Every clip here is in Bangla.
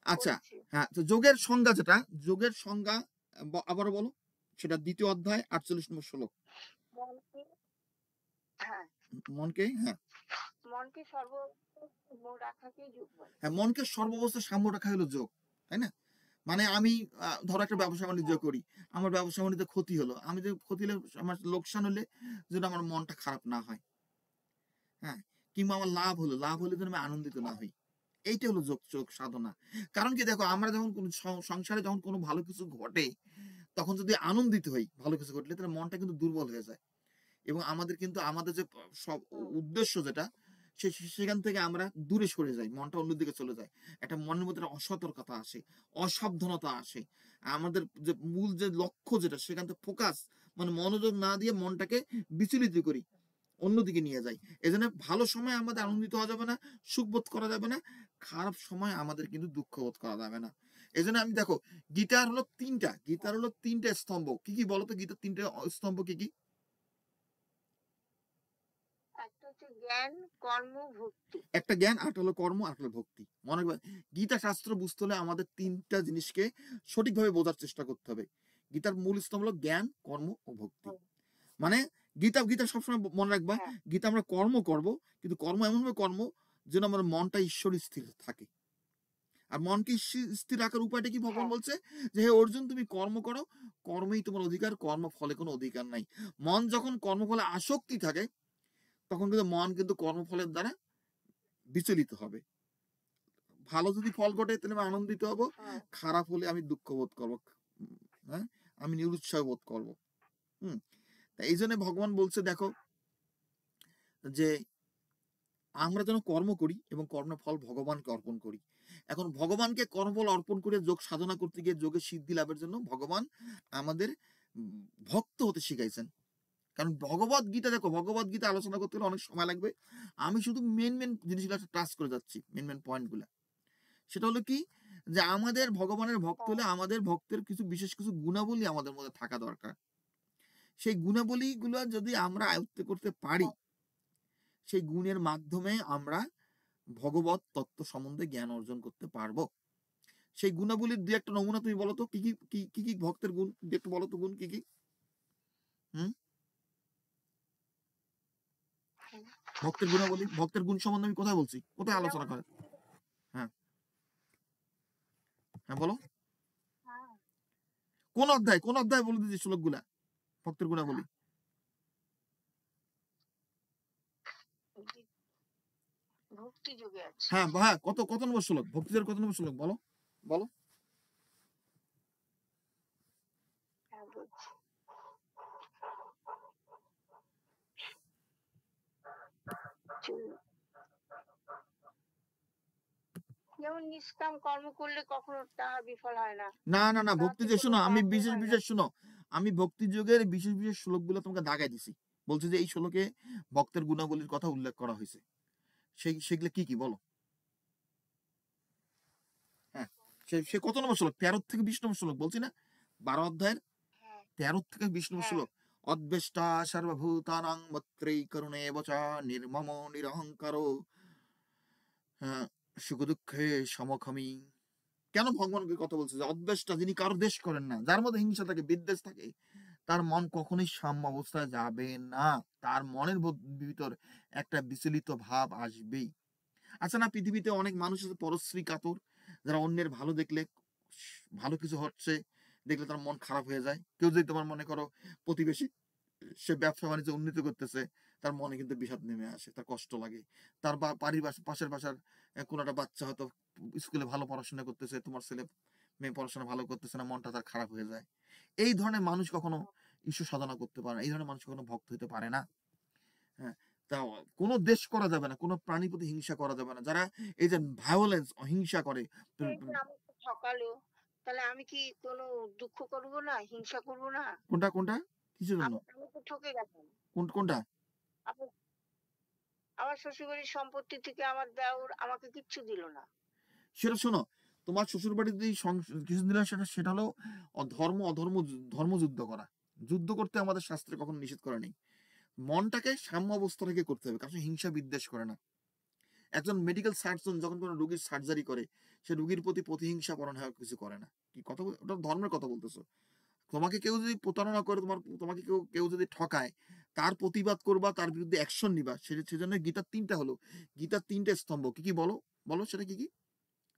আচ্ছা, করেছি। হ্যাঁ, তো যোগের সংজ্ঞা যেটা, যোগের সংজ্ঞা আবারও বলো। সেটা ২য় অধ্যায় ৪৮ নম্বর শ্লোক। মনকে হ্যাঁ, মনকে, হ্যাঁ, মনকে সর্ব রাখাকেই যোগ বলে। হ্যাঁ, মনকে সর্বাবস্থায় সাম্য রাখা হলো যোগ। তাই না? মানে আমি ধরো একটা হ্যাঁ, ব্যবসা-বাণিজ্য হ্যাঁ, করি। আমার ব্যবসা-বাণিজ্যে ক্ষতি হলো। আমি যে ক্ষতি হলে আমার লোকসান হলে যেন আমার মনটা খারাপ না হয়। হ্যাঁ? কিংবা আমার লাভ হলে যেন আমি আনন্দিত না হই। এইটা হলো যোগ সাধনা। কারণ কি দেখো আমরা যখন কোন সংসারে যখন কোনো ভালো কিছু ঘটে, তখন যদি আনন্দিত হই ভালো কিছু ঘটলে তাহলে মনটা কিন্তু দুর্বল হয়ে যায়। এবং আমাদের কিন্তু আমাদের যে সব হুম, উদ্দেশ্য যেটা সেখান থেকে আমরা দূরে সরে যাই, মনটা অন্যদিকে চলে যায়, একটা মনের মধ্যে একটা অসতর্কতা আসে, অসাবধানতা আসে, আমাদের যে মূল যে লক্ষ্য যেটা সেখান থেকে ফোকাস মানে মনোযোগ না দিয়ে মনটাকে বিচলিত করি, অন্যদিকে নিয়ে যাই। এজন্য ভালো সময় আমাদের হুম। আনন্দিত হওয়া যাবে না, সুখ বোধ করা যাবে না, খারাপ সময় আমাদের কিন্তু দুঃখ বোধ করা যাবে না। এজন্য আমি দেখো গীতার হলো তিনটা স্তম্ভ। কি কি বলতো গীতার তিনটা স্তম্ভ কি কি? একটা হচ্ছে জ্ঞান, কর্ম, ভক্তি। একটা জ্ঞান, আরেকটা হলো কর্ম, আরেকটা হলো ভক্তি। মনে রাখবেন, গীতা শাস্ত্র বুঝতে হলে আমাদের তিনটা জিনিসকে সঠিকভাবে বোঝার চেষ্টা করতে হবে। গীতার মূল স্তম্ভ হলো জ্ঞান, কর্ম ও ভক্তি। হুম, মানে গীতা সবসময় মনে রাখবা, হ্যাঁ, গীতা আমরা কর্ম করব, কিন্তু কর্ম এমনভাবে কর্ম যেন আমার মনটা ঈশ্বর স্থির থাকে। আর মনকে স্থির রাখার উপায়টা কি ভগবান হ্যাঁ, বলছে? যে হে অর্জুন, তুমি কর্ম করো, কর্মই তোমার অধিকার, কর্ম ফলে কোনো অধিকার নাই। মন যখন কর্মফলে আসক্তি থাকে, তখন কিন্তু মন কিন্তু কর্মফলের দ্বারা বিচলিত হবে। ভালো যদি ফল ঘটে তাহলে আমি আনন্দিত হব, হুম, খারাপ হলে আমি দুঃখ বোধ করবো। হ্যাঁ, আমি নিরুৎসাহ বোধ করবো। হুম, তা এই জন্য ভগবান বলছে দেখো যে আমরা যেন কর্ম করি এবং কর্মের ফল ভগবানকে অর্পণ করি। এখন ভগবানকে কর্মফল অর্পণ করে যোগ সাধনা করতে গিয়ে যোগের সিদ্ধি লাভের জন্য ভগবান আমাদের ভক্ত হতে শিখাইছেন। কারণ ভগবত গীতা দেখো, ভগবত গীতা আলোচনা করতে গেলে অনেক সময় লাগবে। আমি শুধু মেন জিনিসগুলো টাচ করে যাচ্ছি, মেন পয়েন্ট গুলা। সেটা হলো কি, যে আমাদের ভগবানের ভক্ত হ্যাঁ, হলে আমাদের ভক্তের কিছু বিশেষ কিছু গুণাবলী আমাদের মধ্যে থাকা দরকার। সেই গুণাবলীগুলো যদি আমরা আয়ত্ত করতে পারি, হ্যাঁ। সেই গুণের মাধ্যমে আমরা ভগবত তত্ত্ব সম্বন্ধে জ্ঞান অর্জন করতে পারবো। সেই গুণাবলীর দুই একটা নমুনা তুমি বলো তো, কি কি ভক্তের গুণ দুই একটু বলো তো, গুণ কি কি? হুম, ভক্তের গুণাবলী, ভক্তের গুণ সম্বন্ধে আমি কোথায় বলছি, কোথায় আলোচনা যেমন করে? হ্যাঁ, হ্যাঁ বলো। হ্যাঁ, কোন অধ্যায় বলে দিচ্ছি শ্লোকগুলা, ভক্তের গুণাবলী। ভক্তি যোগে আছে। হ্যাঁ হ্যাঁ, কত কত নম্বর শ্লোক, ভক্তিদের কত নম্বর শ্লোক বলো, বলো। হ্যাঁ, বলছি। যেমন নিষ্কাম কর্ম করলে কখনো তাহা বিফল হয় না। না, ভক্তি তাহাতে যে কোনো শোনো, আমি পাপও বিশেষ হয় না। বিশেষ শোনো, আমি ভক্তি যুগের বিশেষ শ্লোকগুলো তোমাকে দাগাই দিছি। বলছে যে এই শ্লোকে ভক্তের গুণাবলীর কথা উল্লেখ করা হয়েছে। সেগুলো কি কি বলো? হ্যাঁ, সে কত নম্বর শ্লোক? 13 থেকে 20 নম্বর শ্লোক বলছি না, 12 অধ্যায়ের হ্যাঁ, 13 থেকে 20 নম্বর হ্যাঁ, শ্লোক। অদ্বেষ্টা সর্বভূতানাং মত্রেই করুণে বচা নির্মম নিরহংকারো, হ্যাঁ, সুখ দুঃখে সমখমি। কেন ভগবানকে কথা বলছে যে অদ্বেষ্টা, যিনি কারো দেশ করেন না, যার মধ্যে হিংসা থাকে, বিদ্বেষ থাকে, তার মন কখনোই সাম্য অবস্থায় যাবে না। তার মনের ভিতর একটা বিচলিত ভাব আসবেই। আচ্ছা না, পৃথিবীতে অনেক মানুষ আছে পরশ্রী কাতর, যারা অন্যের ভালো দেখলে, ভালো কিছু হচ্ছে দেখলে তার মন খারাপ হয়ে যায়। কেউ যদি তোমার মনে করো প্রতিবেশী, সে ব্যবসা বাণিজ্য উন্নতি করতেছে, তার মনে কিন্তু বিষাদ নেমে আসে, তার কষ্ট লাগে। তার বাড়ির পাশের বাসার কোনো একটা বাচ্চা হয়তো স্কুলে ভালো পড়াশোনা করতেছে, তোমার ছেলে মেয়ে পড়াশোনা ভালো করতেছে না, মনটা তার খারাপ হয়ে যায়। এই ধরনের মানুষ কখনো ঈশ্বর সাধনা করতে পারে না, এই ধরনের মানুষ কখনো ভক্ত হতে পারে না। হ্যাঁ, তা কোনো দেশ করা যাবে না, কোনো প্রাণীর প্রতি হিংসা করা যাবে না। যারা এই যে ভায়োলেন্স, অহিংসা করে, এই যে আমাকে ঠকালো, তাহলে আমি কি কোনো দুঃখ করব না? হিংসা করব না? কোনটা কোনটা কিসের জন্য, আমি তো ঠকে গেলাম। কোনটা? আমার আমার শ্বশুরবাড়ির সম্পত্তি থেকে আমার দেওর আমাকে কিচ্ছু দিল না। সেটা শোনো, তোমার শ্বশুর বাড়িতে কিছু দিলে সেটা সেটা হলো ধর্মযুদ্ধ করা। যুদ্ধ করতে আমাদের শাস্ত্রে কখনো নিষেধ করা নেই। মনটাকে সাম্য অবস্থা রেখে করতে হবে, কারণ হিংসা বিদ্বেষ করে না। একজন মেডিকেল সার্জন যখন কোনো রোগীর সার্জারি করে, সে রোগীর প্রতি প্রতিহিংসা পরায়ণ হয়ে কিছু করে না। কি কথা ওটা ধর্মের কথা বলতেছো। তোমাকে কেউ যদি প্রতারণা করে, তোমাকে কেউ কেউ যদি ঠকায়, তার প্রতিবাদ করবা, তার বিরুদ্ধে অ্যাকশন নিবা। সেজন্য গীতার ৩টা হলো। গীতার ৩টে স্তম্ভ। কি বলো? বলো সেটা কি?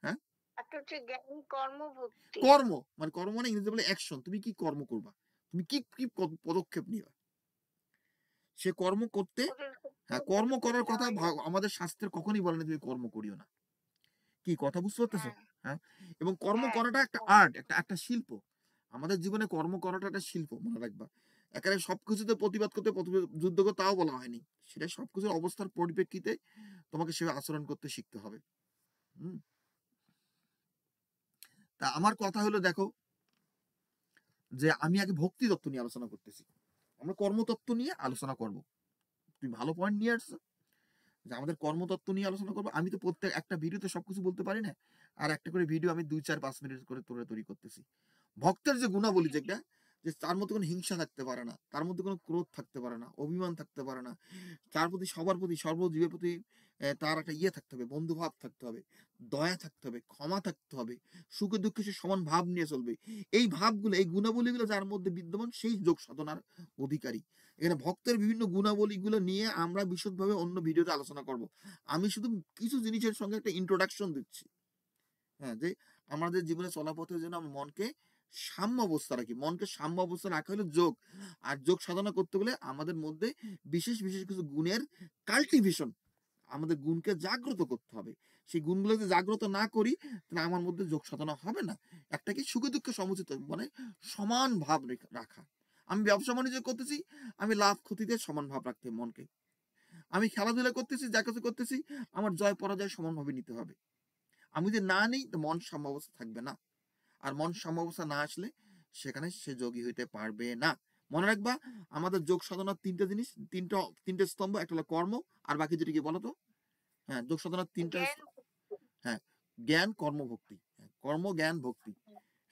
হ্যাঁ? একটা হচ্ছে জ্ঞান, কর্ম, ভক্তি। কর্ম। মানে কর্ম মানে ইংরেজিতে বলে অ্যাকশন। তুমি কি কর্ম করবা? তুমি কি পদক্ষেপ নিবা? সে কর্ম করতে, ওদের হ্যাঁ, কর্ম করার করতে কথা হয়। আমাদের শাস্ত্রে কখনই বলে না তুমি কর্ম করিও না। কি কথা বুঝতে পারতেছো? হ্যাঁ, হ্যাঁ? এবং কর্ম হ্যাঁ, করাটা একটা আর্ট, একটা শিল্প। আমাদের জীবনে কর্ম করাটা একটা শিল্প, মনে রাখবা। একেবারে সবকিছুতে প্রতিবাদ করতে, যুদ্ধ করতে তাও বলা হয়নি। সেটা সবকিছুর অবস্থার পরিপ্রেক্ষিতে তোমাকে সে আচরণ করতে শিখতে হবে। হুম। তা আমার কথা হলো, দেখো, যে আমি আগে ভক্তি তত্ত্ব নিয়ে আলোচনা করতেছি। আমরা কর্মতত্ত্ব নিয়ে আলোচনা করব। তুমি ভালো পয়েন্ট নিয়ে আসছো যে আমাদের কর্মতত্ত্ব নিয়ে আলোচনা করবো। আমি তো প্রত্যেক একটা ভিডিওতে সবকিছু বলতে পারি না। আর একটা করে ভিডিও আমি ২, ৪, ৫ মিনিট করে তৈরি করতেছি। ভক্তের যে গুণাবলী, যেটা যে তার মধ্যে কোনো হিংসা থাকতে পারে না, তার মধ্যে কোনো ক্রোধ থাকতে পারে না, অভিমান থাকতে পারে না, তার প্রতি সবার প্রতি সর্বজীবের প্রতি তার একটা থাকতে হবে, বন্ধুভাব থাকতে হবে, দয়া থাকতে হবে, ক্ষমা থাকতে হবে, সুখে দুঃখে সে সমান ভাব নিয়ে চলবে। এই ভাবগুলো, এই গুণাবলীগুলো যার মধ্যে বিদ্যমান, সেই যোগ সাধনার অধিকারী। এখানে ভক্তের বিভিন্ন গুণাবলীগুলো নিয়ে আমরা বিশদভাবে অন্য ভিডিওতে আলোচনা করব। আমি শুধু কিছু জিনিসের সঙ্গে একটা ইন্ট্রোডাকশন দিচ্ছি। হ্যাঁ, যে আমাদের জীবনে চলাপথের জন্য আমরা মনকে সাম্য অবস্থা রাখি। মনকে সাম্য অবস্থা রাখা হলো যোগ। আর যোগ সাধনা করতে গেলে আমাদের মধ্যে বিশেষ বিশেষ কিছু গুণের কাল্টিভেশন, আমাদের গুণকে জাগ্রত করতে হবে। সেই গুণগুলো যদি জাগ্রত না করি, তাহলে আমার মধ্যে যোগ সাধনা হবে না। একটা কি সুখে দুঃখে সমুচিত, মানে সমান ভাব রাখা। আমি ব্যবসা বাণিজ্য করতেছি, আমি লাভ ক্ষতিতে সমান ভাব রাখতে হবে মনকে। আমি খেলাধুলা করতেছি, যা কিছু করতেছি, আমার জয় পরাজয় সমানভাবে নিতে হবে। আমি যদি না নিই, তো মন সাম্যাবস্থা থাকবে না। আর মন সাম্যাবস্থা না আসলে সেখানে সে যোগী হইতে পারবে না। মনে রাখবা, আমাদের যোগ সাধনার ৩টে জিনিস, তিনটে স্তম্ভ। একটা হলো কর্ম, আর বাকি যেটা কি বলতো? হ্যাঁ, যোগ সাধনার ৩টা। জ্ঞান, হ্যাঁ, জ্ঞান, কর্ম, ভক্তি। হ্যাঁ, কর্ম, জ্ঞান, ভক্তি।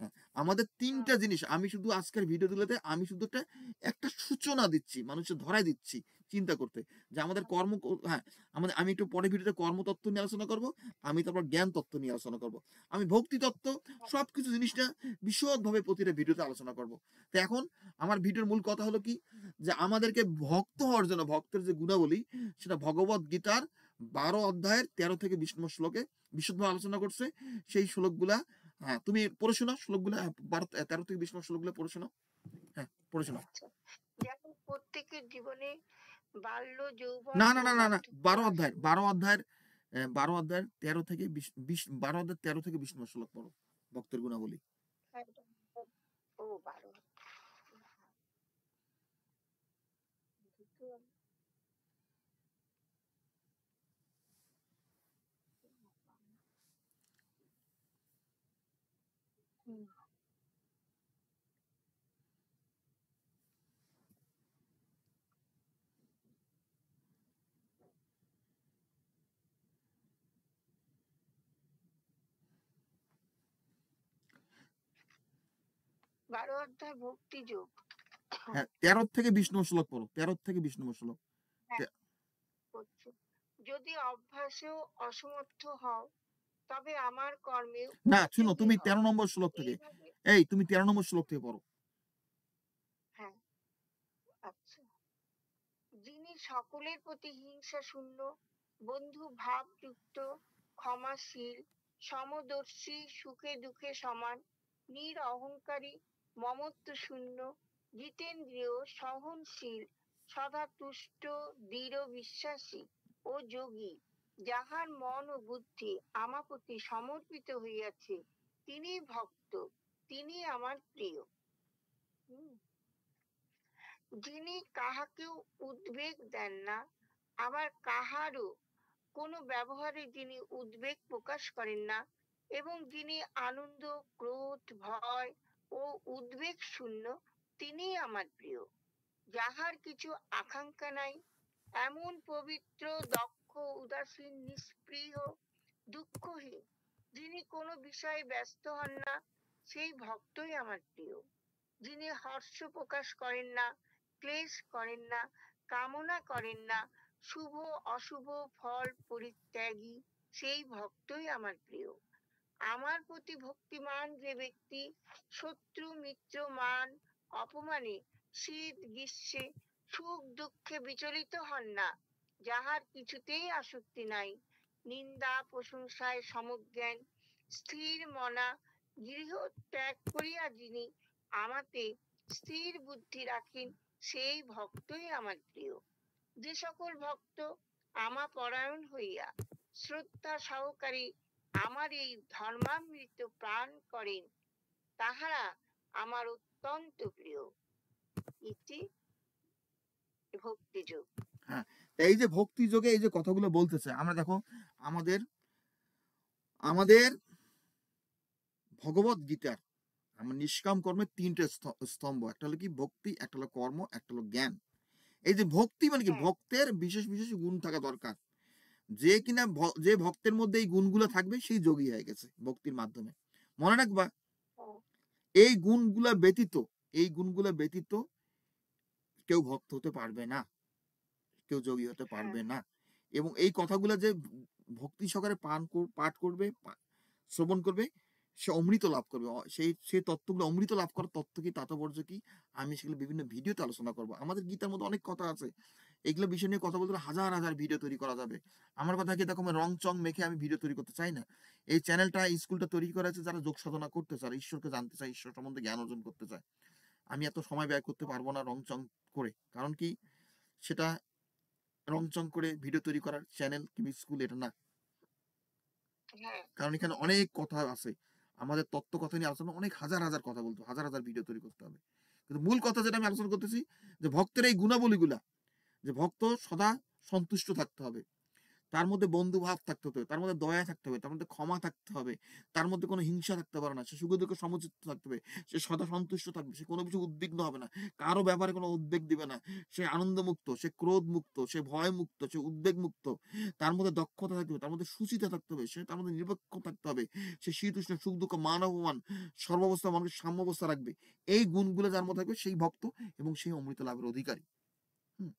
হ্যাঁ, আমাদের ৩টা জিনিস। আমি শুধু আজকের ভিডিওগুলোতে আমি শুধু একটা সূচনা দিচ্ছি, মানুষের ধরাই দিচ্ছি চিন্তা করতে, যে আমাদের হ্যাঁ, আমি একটু পরে ভিডিওতে কর্মতত্ত্ব নিয়ে আলোচনা করব। আমি তারপর জ্ঞান তত্ত্ব নিয়ে আলোচনা করব। আমি ভক্তি তত্ত্ব সবকিছু জিনিসটা বিশদভাবে প্রতিটা ভিডিওতে আলোচনা করব। তো এখন আমার ভিডিওর মূল কথা হলো কি, যে আমাদেরকে ভক্ত হওয়ার জন্য ভক্তের যে গুণাবলী, সেটা ভগবত গীতার ১২ অধ্যায়ের ১৩ থেকে ২০ নম্বর শ্লোকে বিশদভাবে আলোচনা করছে। সেই শ্লোকগুলা, হ্যাঁ, তুমি পড়ে শোনাও শ্লোকগুলো। ১৩ থেকে ২০ নম্বর শ্লোকগুলো পড়ে শোনাও। হ্যাঁ, পড়ে শোনাও। আচ্ছা। যেমন প্রত্যেকের জীবনে বাল্য, যৌবন না, ও না, না, না, না, বার্ধক্য ১২ আসে। অধ্যায়ের ১২ অধ্যায়ের ১২ অধ্যায়ের ১৩ থেকে ২০, ১২ অধ্যায়ের ১৩ থেকে ২০ নম্বর শ্লোক পড়ো। ভক্তের গুণাবলী। ও ১২। হুম। ১২ অধ্যায় ভক্তি যোগ। হ্যাঁ, ১৩ থেকে ২০ নম্বর শ্লোক পড়ো। ১৩ থেকে ২০ নম্বর শ্লোক। হ্যাঁ, করছি। যদি অভ্যাসেও অসমর্থ হও, তবে আমার কর্মে না, শুনো, উদ্যোগী তুমি হও। ১৩ নম্বর শ্লোক থেকে, এইভাবে। তুমি ১৩ নম্বর শ্লোক থেকে পড়ো। হ্যাঁ, আচ্ছা। যিনি সকলের প্রতি হিংসা শূন্য, বন্ধু ভাবযুক্ত, ক্ষমাশীল, সমদর্শী, সুখে দুঃখে সমান, নিরঅহংকারী, মমত্ব শূন্য, জিতেন্দ্রিয়, সহনশীল, সদা তুষ্ট, দৃঢ় বিশ্বাসী ও যোগী, যাহার মন ও বুদ্ধি আমার প্রতি সমর্পিত হইয়াছে, তিনি ভক্ত, তিনি আমার প্রিয়। হুম। যিনি কাহাকেও উদ্বেগ দেন না, আবার কাহারও কোনো ব্যবহারে যিনি উদ্বেগ প্রকাশ করেন না, এবং যিনি আনন্দ, ক্রোধ, ভয় ও উদ্বেগ শূন্য, তিনি আমার প্রিয়। যাহার কিছু আকাঙ্ক্ষা নাই, এমন পবিত্র, দক্ষ, উদাসীন, নিষ্পৃহ, দুঃখহীন, যিনি কোনো বিষয়ে ব্যস্ত হন না, সেই ভক্তই আমার প্রিয়। যিনি হর্ষ প্রকাশ করেন না, ক্লেশ করেন না, কামনা করেন না, শুভ অশুভ ফল পরিত্যাগী, সেই ভক্তই আমার প্রিয়। আমার প্রতি ভক্তিমান যে ব্যক্তি শত্রু মিত্র মান অপমানে শীত গ্রীষ্মে সুখ দুঃখে বিচলিত হন না, যাহার কিছুতেই আসক্তি নাই, নিন্দা প্রশংসায় সমজ্ঞান, স্থির মনা, গৃহ ত্যাগ করিয়া যিনি আমাতে স্থির বুদ্ধি রাখেন, সেই ভক্তই আমার প্রিয়। যে সকল ভক্ত আমা পরায়ণ হইয়া শ্রদ্ধা সহকারে আমার এই ধর্মামৃত প্রাণ করেন, তাহারা আমার অত্যন্ত প্রিয়। ইতি ভক্তিযোগ। হ্যাঁ, এই যে ভক্তি যোগে এই যে কথাগুলো বলতেছে, আমরা দেখো আমাদের আমাদের ভগবত গীতার আমার নিষ্কাম কর্মের তিনটে স্তম্ভ, একটা হলো কি ভক্তি, একটা হলো কর্ম, একটা হলো জ্ঞান। এই যে ভক্তি মানে কি, হ্যাঁ, ভক্তের বিশেষ বিশেষ গুণ থাকা দরকার। যে কিনা যে ভক্তের মধ্যে এই গুণগুলো থাকবে সেই যোগী হয়ে গেছে ভক্তির মাধ্যমে। মনে রাখবা, হ্যাঁ, এই গুণগুলা ব্যতীত, এই গুণগুলা ব্যতীত কেউ ভক্ত হতে পারবে না, কেউ যোগী হতে হ্যাঁ, পারবে না। এবং এই কথাগুলো যে ভক্তি সহকারে পাঠ করবে, শ্রবণ করবে, সে অমৃত লাভ করবে। সেই তত্ত্বগুলো, অমৃত লাভ করার তত্ত্ব কি, তাৎপর্য কি, আমি সেগুলো বিভিন্ন ভিডিওতে আলোচনা করবো। আমাদের গীতার মধ্যে অনেক কথা আছে, এগুলো বিষয় নিয়ে কথা বলতে হলে হাজার হাজার ভিডিও তৈরি করা যাবে। আমার কথা কি, দেখো আমি রং চং মেখে আমি ভিডিও তৈরি করতে চাই না। এই চ্যানেলটা, এই স্কুলটা তৈরি করা আছে যারা যোগ সাধনা করতে চায়, ঈশ্বরকে জানতে চায়, ঈশ্বর সম্বন্ধে জ্ঞান অর্জন করতে চায়। আমি এত সময় ব্যয় করতে পারবো না রং চং করে। কারণ কি, সেটা রংচং করে ভিডিও তৈরি করার চ্যানেল কিংবা স্কুল এটা না। হ্যাঁ, কারণ এখানে অনেক কথা আছে, আমাদের তত্ত্ব কথা নিয়ে আলোচনা, অনেক হাজার হাজার কথা বলতে, হাজার হাজার ভিডিও তৈরি করতে হবে। কিন্তু মূল কথা যেটা আমি আলোচনা করতেছি, যে ভক্তের এই গুণাবলীগুলা, যে ভক্ত সদা সন্তুষ্ট থাকতে হবে, তার মধ্যে বন্ধু ভাব থাকতে হবে, তার মধ্যে দয়া থাকতে হবে, তার মধ্যে ক্ষমা থাকতে হবে, তার মধ্যে কোনো হিংসা থাকতে পারে না, সে সুখ দুঃখ সমচিত্ত থাকতে হবে, সে সদা সন্তুষ্ট থাকবে, সে কোনো কিছু উদ্বিগ্ন হবে না, কারো ব্যাপারে কোনো উদ্বেগ দিবে না, সে আনন্দ মুক্ত, সে ক্রোধ মুক্ত, সে ভয় মুক্ত, সে উদ্বেগ মুক্ত, তার মধ্যে দক্ষতা থাকতে হবে, তার মধ্যে সুচিতা থাকতে হবে, সে তার মধ্যে নিরপেক্ষ থাকতে হবে, সে শীতউষ্ণ সুখ দুঃখ মান অপমান সর্বাবস্থা মানুষের সাম্যাবস্থা রাখবে। এই গুণগুলো যার মধ্যে থাকবে সেই ভক্ত এবং সেই অমৃত লাভের অধিকারী। হুম।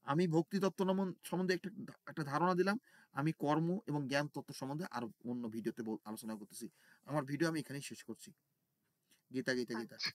আমি ভক্তি তত্ত্ব সম্বন্ধে একটা একটা ধারণা দিলাম। আমি কর্ম এবং জ্ঞান তত্ত্ব সম্বন্ধে আরো অন্য ভিডিওতে আলোচনা করতেছি। আমার ভিডিও আমি এখানেই শেষ করছি। গীতা, গীতা, গীতা। আচ্ছা।